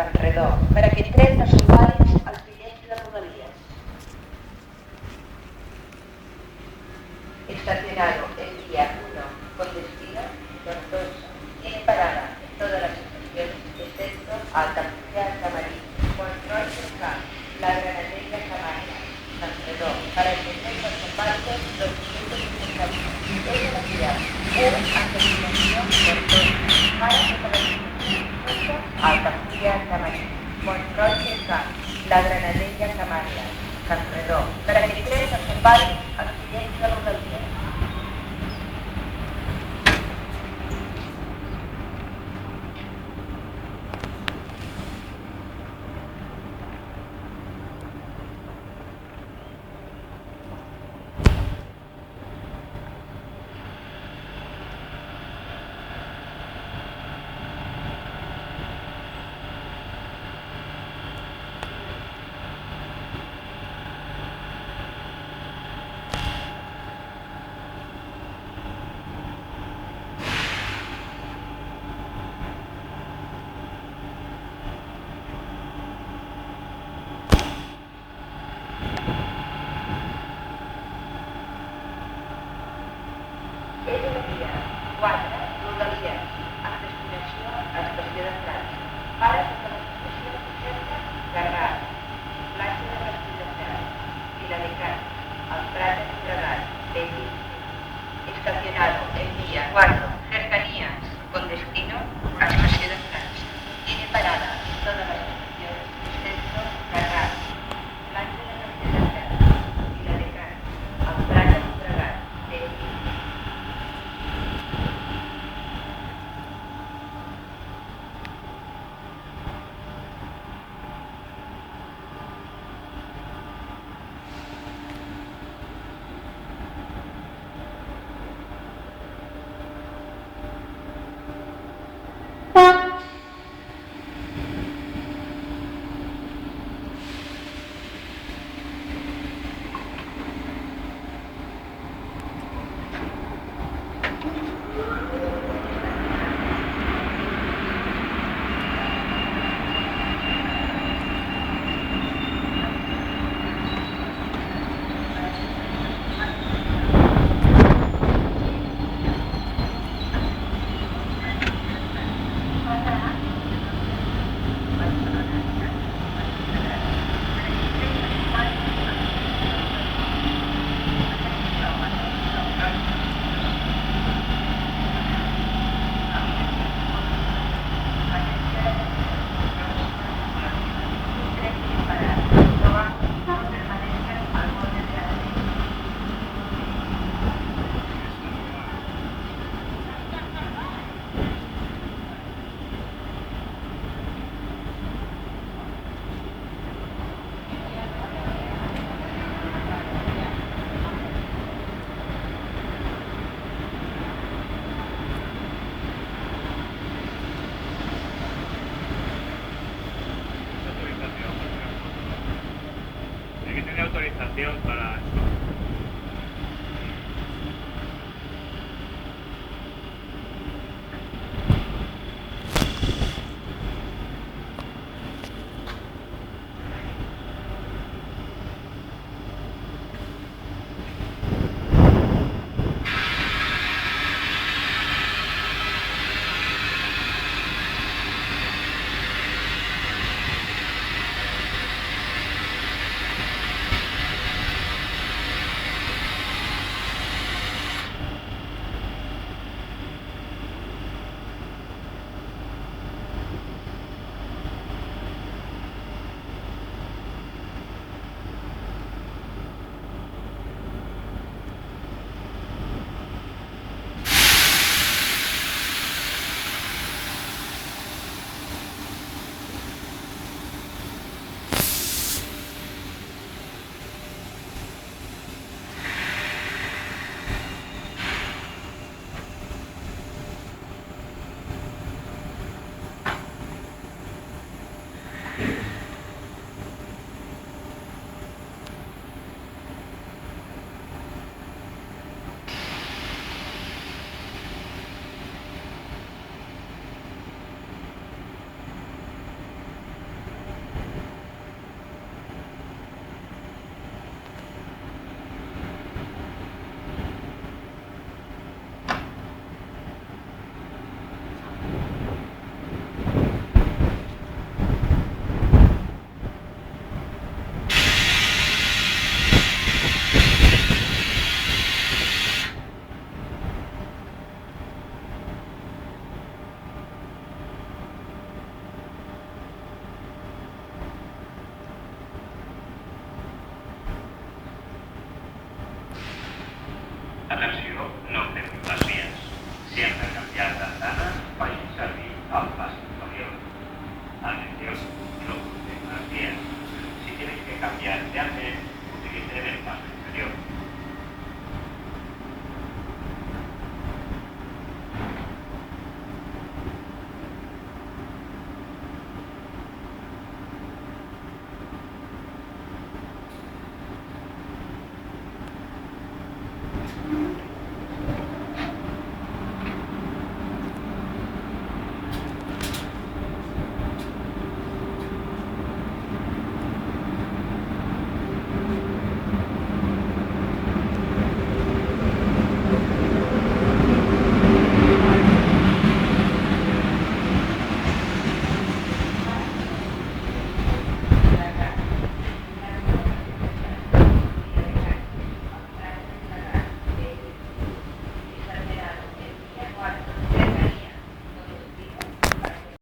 Redó, per aquest tren no són vàlids els bitllets de Rodalies. Estacionado en vía 1 con destino Tortosa. Tiene parada en todas las estaciones excepto Altafulla, Tamarín, Control Central, La Granadella, Samaria, San Redó. Para entender no son válidos los billetes de velocidad 1 a continuación Tortosa. Para Altafulla, Tamarín, Control Central, La Granadella, Samaria, San Redó. Per aquest tren no són vàlids els bitllets de Rodalies. Estacionado en vía 4, cercanías, con destino a Estación de Francia. Tiene parada en todas las estaciones, excepto Garraf, Plancha de Estación de Francia, Viladecans, al Prat de Llobregat, Bellvís. Autorización para esto. cambiar de andén